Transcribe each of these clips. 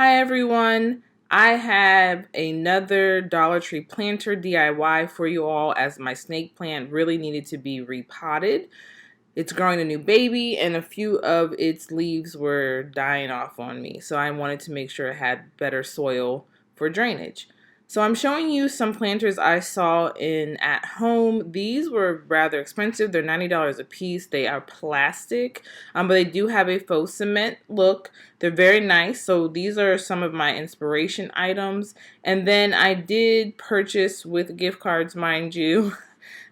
Hi everyone, I have another Dollar Tree planter DIY for you all as my snake plant really needed to be repotted. It's growing a new baby and a few of its leaves were dying off on me, so I wanted to make sure it had better soil for drainage. So I'm showing you some planters I saw in at home. These were rather expensive. They're $90 a piece. They are plastic, but they do have a faux cement look. They're very nice. So these are some of my inspiration items. And then I did purchase with gift cards, mind you,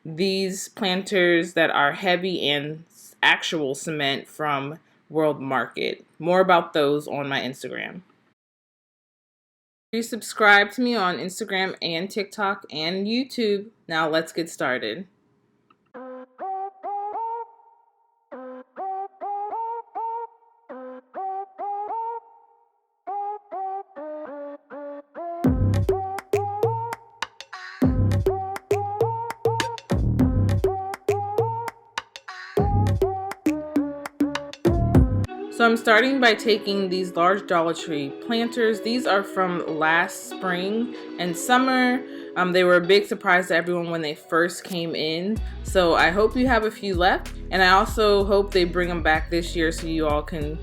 these planters that are heavy and actual cement from World Market. More about those on my Instagram. Please subscribe to me on Instagram and TikTok and YouTube. Now let's get started. So I'm starting by taking these large Dollar Tree planters. These are from last spring and summer. They were a big surprise to everyone when they first came in. So I hope you have a few left. And I also hope they bring them back this year so you all can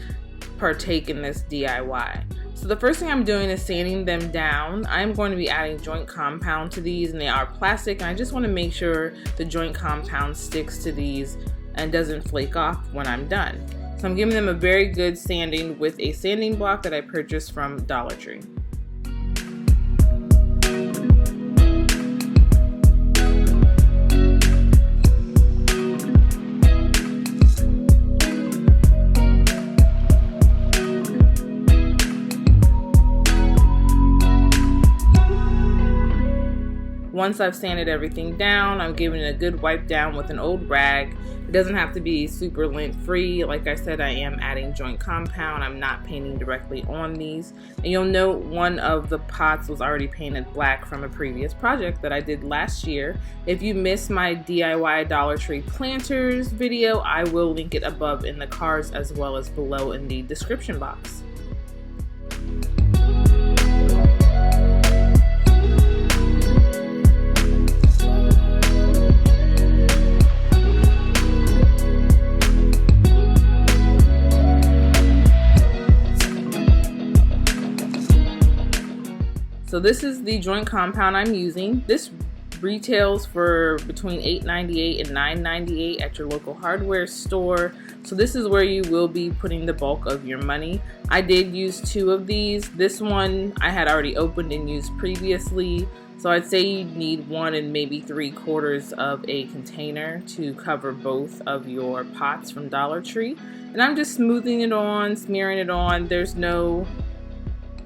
partake in this DIY. So the first thing I'm doing is sanding them down. I'm going to be adding joint compound to these, and they are plastic. And I just want to make sure the joint compound sticks to these and doesn't flake off when I'm done. So I'm giving them a very good sanding with a sanding block that I purchased from Dollar Tree. Once I've sanded everything down, I'm giving it a good wipe down with an old rag. It doesn't have to be super lint free. Like I said, I am adding joint compound. I'm not painting directly on these. And you'll note one of the pots was already painted black from a previous project that I did last year. If you missed my DIY Dollar Tree planters video, I will link it above in the cards as well as below in the description box. So this is the joint compound I'm using. This retails for between $8.98 and $9.98 at your local hardware store. So this is where you will be putting the bulk of your money. I did use 2 of these. This one I had already opened and used previously. So I'd say you need 1 and maybe 3/4 of a container to cover both of your pots from Dollar Tree. And I'm just smoothing it on, smearing it on. There's no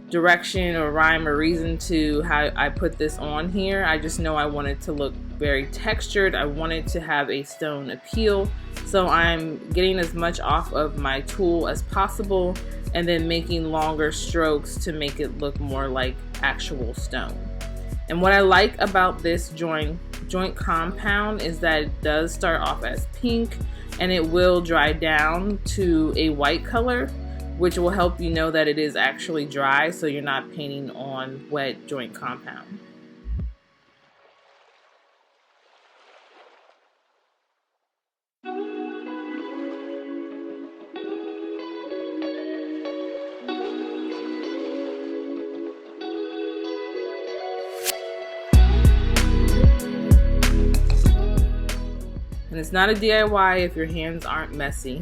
direction or rhyme or reason to how I put this on here. I just know I want it to look very textured. I want it to have a stone appeal. So I'm getting as much off of my tool as possible and then making longer strokes to make it look more like actual stone. And what I like about this joint compound is that it does start off as pink and it will dry down to a white color, which will help you know that it is actually dry so you're not painting on wet joint compound. And it's not a DIY if your hands aren't messy.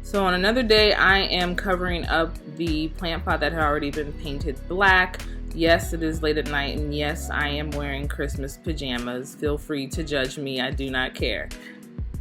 So on another day, I am covering up the plant pot that had already been painted black. Yes, it is late at night, and yes, I am wearing Christmas pajamas. Feel free to judge me, I do not care.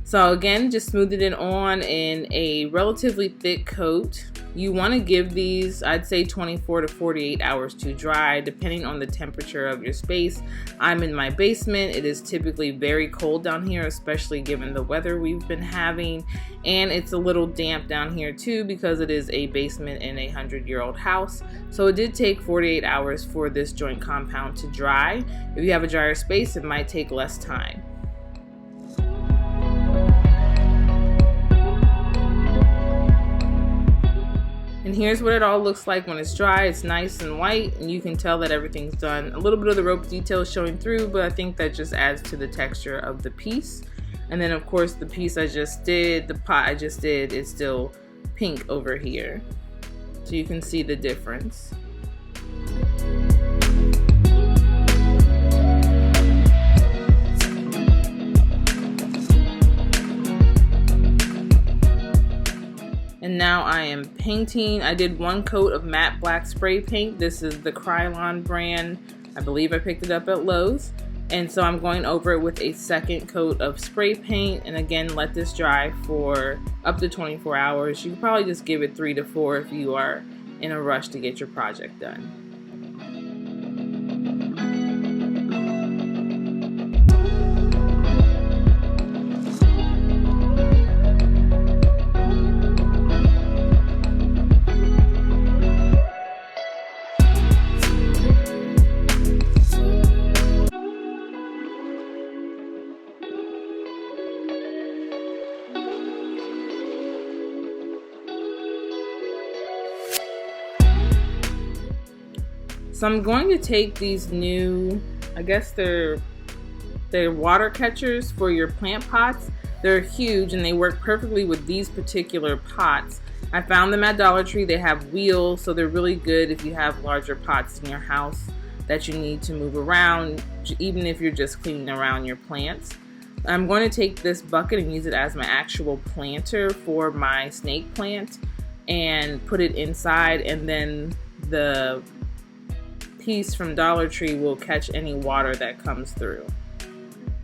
So again, just smoothing it on in a relatively thick coat. You want to give these, I'd say 24 to 48 hours to dry, depending on the temperature of your space. I'm in my basement. It is typically very cold down here, especially given the weather we've been having. And it's a little damp down here too because it is a basement in a 100-year-old house. So it did take 48 hours for this joint compound to dry. If you have a drier space, it might take less time. here's what it all looks like when it's dry. It's nice and white, and you can tell that everything's done. A little bit of the rope detail showing through, but I think that just adds to the texture of the piece. And then of course the piece I just did, the pot I just did, is still pink over here. So you can see the difference. And now I am painting. I did one coat of matte black spray paint. This is the Krylon brand. I believe I picked it up at Lowe's. And so I'm going over it with a second coat of spray paint, and again let this dry for up to 24 hours. You can probably just give it 3 to 4 if you are in a rush to get your project done. So I'm going to take these new, I guess they're water catchers for your plant pots. They're huge and they work perfectly with these particular pots. I found them at Dollar Tree. They have wheels, so they're really good if you have larger pots in your house that you need to move around, even if you're just cleaning around your plants. I'm going to take this bucket and use it as my actual planter for my snake plant and put it inside, and then the piece from Dollar Tree will catch any water that comes through.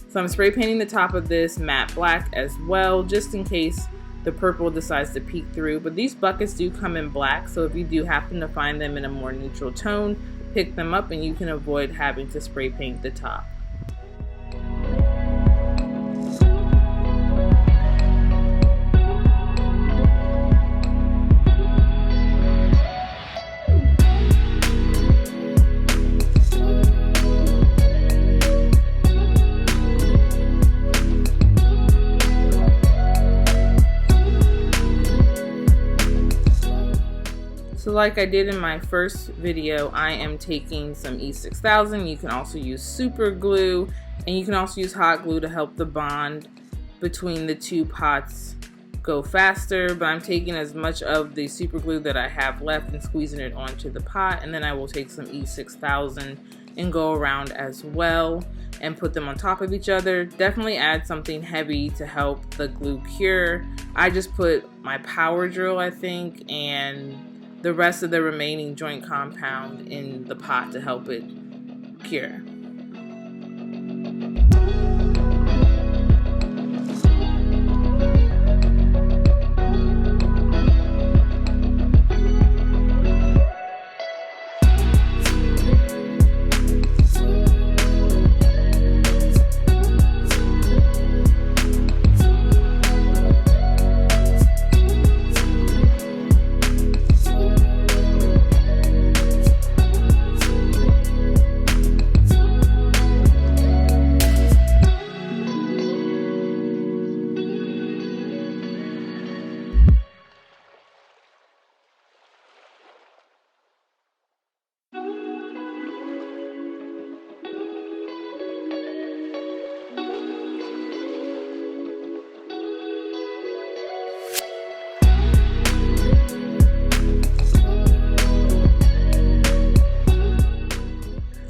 So I'm spray painting the top of this matte black as well, just in case the purple decides to peek through. But these buckets do come in black, so if you do happen to find them in a more neutral tone, pick them up and you can avoid having to spray paint the top. So like I did in my first video, I am taking some E6000. You can also use super glue, and you can also use hot glue to help the bond between the two pots go faster. But I'm taking as much of the super glue that I have left and squeezing it onto the pot, and then I will take some E6000 and go around as well and put them on top of each other. Definitely add something heavy to help the glue cure. I just put my power drill, I think, and the rest of the remaining joint compound in the pot to help it cure.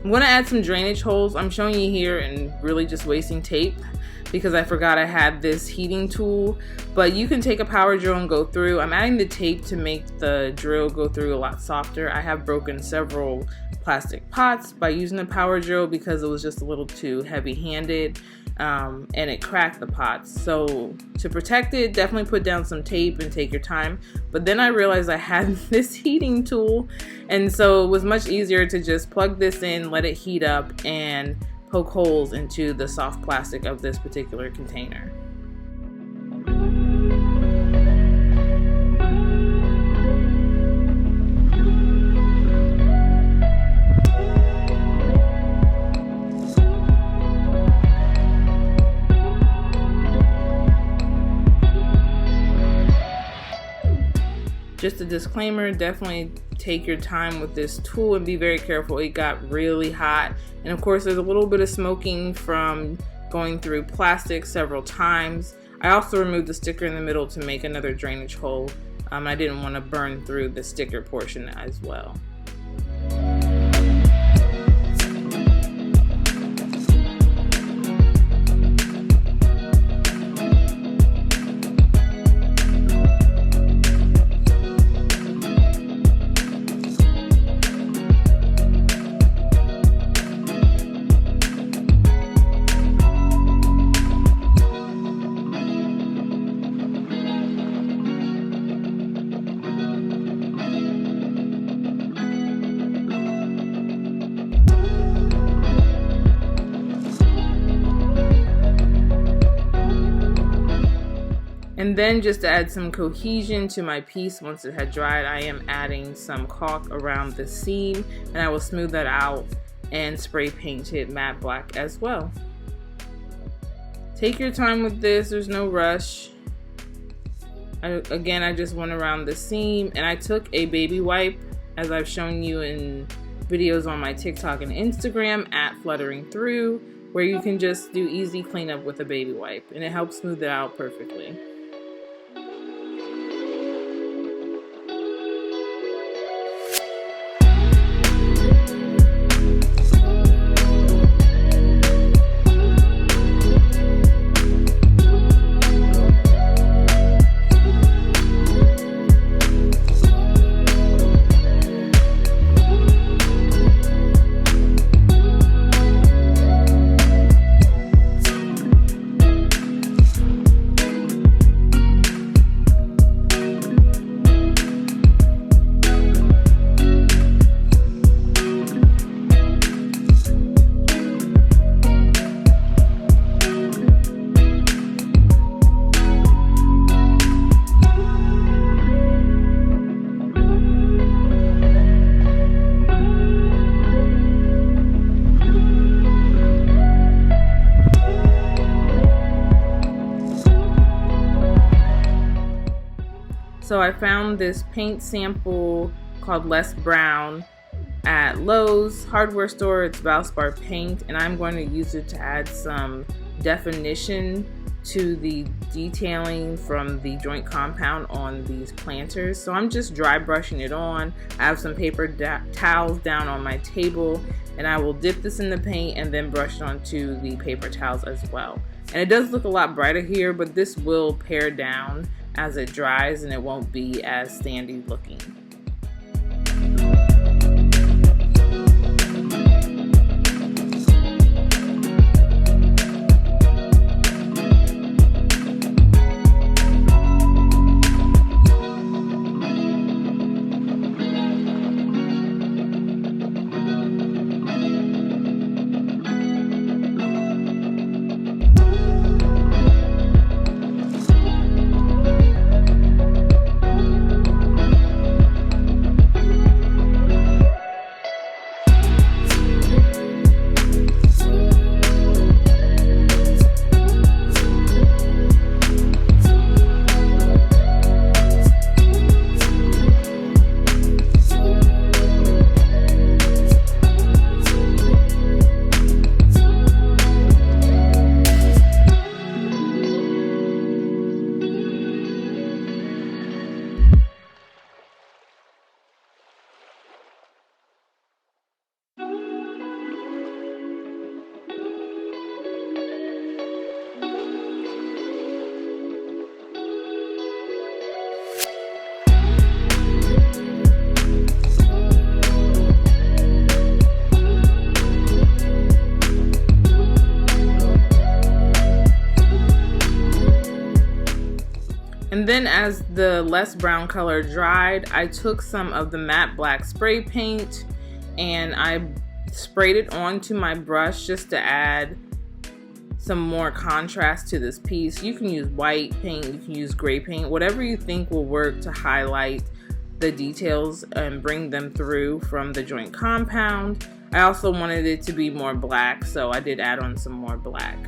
I'm going to add some drainage holes. I'm showing you here and really just wasting tape because I forgot I had this heating tool, but you can take a power drill and go through. I'm adding the tape to make the drill go through a lot softer. I have broken several plastic pots by using the power drill because it was just a little too heavy-handed, and it cracked the pots. So to protect it, definitely put down some tape and take your time. But then I realized I had this heating tool, and so it was much easier to just plug this in, let it heat up, and poke holes into the soft plastic of this particular container. Just a disclaimer, definitely take your time with this tool and be very careful. It got really hot, and of course there's a little bit of smoking from going through plastic several times. I also removed the sticker in the middle to make another drainage hole. I didn't want to burn through the sticker portion as well. And then just to add some cohesion to my piece once it had dried, I am adding some caulk around the seam, and I will smooth that out and spray paint it matte black as well. Take your time with this, there's no rush. Again, I just went around the seam, and I took a baby wipe, as I've shown you in videos on my TikTok and Instagram at Fluttering Through, where you can just do easy cleanup with a baby wipe, and it helps smooth it out perfectly. So I found this paint sample called Less Brown at Lowe's hardware store. It's Valspar paint, and I'm going to use it to add some definition to the detailing from the joint compound on these planters. So I'm just dry brushing it on. I have some paper towels down on my table, and I will dip this in the paint and then brush it onto the paper towels as well. And it does look a lot brighter here, but this will pare down as it dries and it won't be as sandy looking. And then as the less brown color dried, I took some of the matte black spray paint and I sprayed it onto my brush just to add some more contrast to this piece. You can use white paint, you can use gray paint, whatever you think will work to highlight the details and bring them through from the joint compound. I also wanted it to be more black, so I did add on some more black.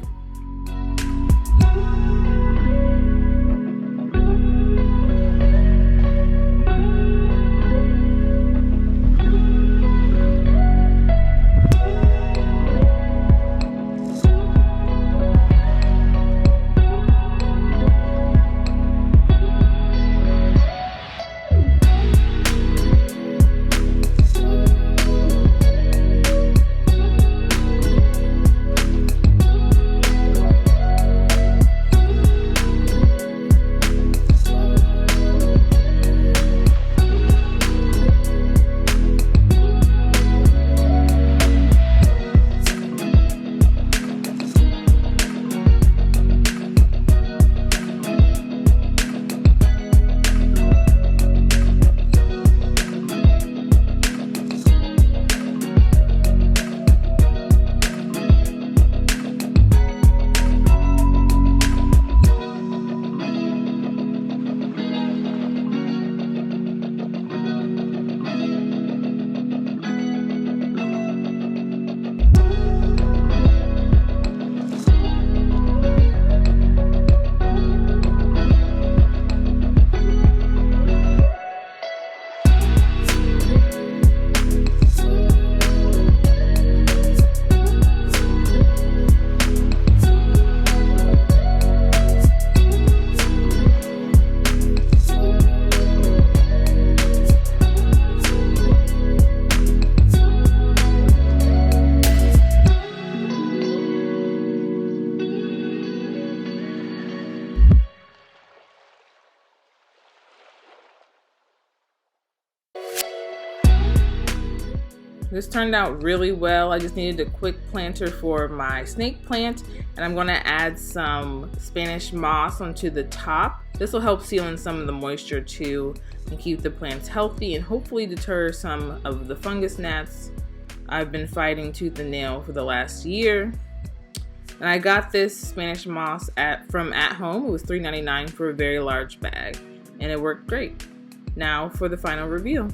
This turned out really well. I just needed a quick planter for my snake plant, and I'm going to add some Spanish moss onto the top. This will help seal in some of the moisture too and keep the plants healthy and hopefully deter some of the fungus gnats I've been fighting tooth and nail for the last year. And I got this Spanish moss from At Home. It was $3.99 for a very large bag, and it worked great. Now for the final review.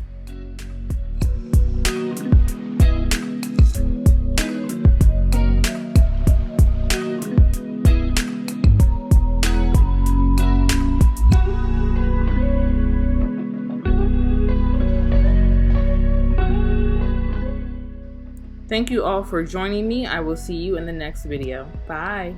Thank you all for joining me. I will see you in the next video. Bye.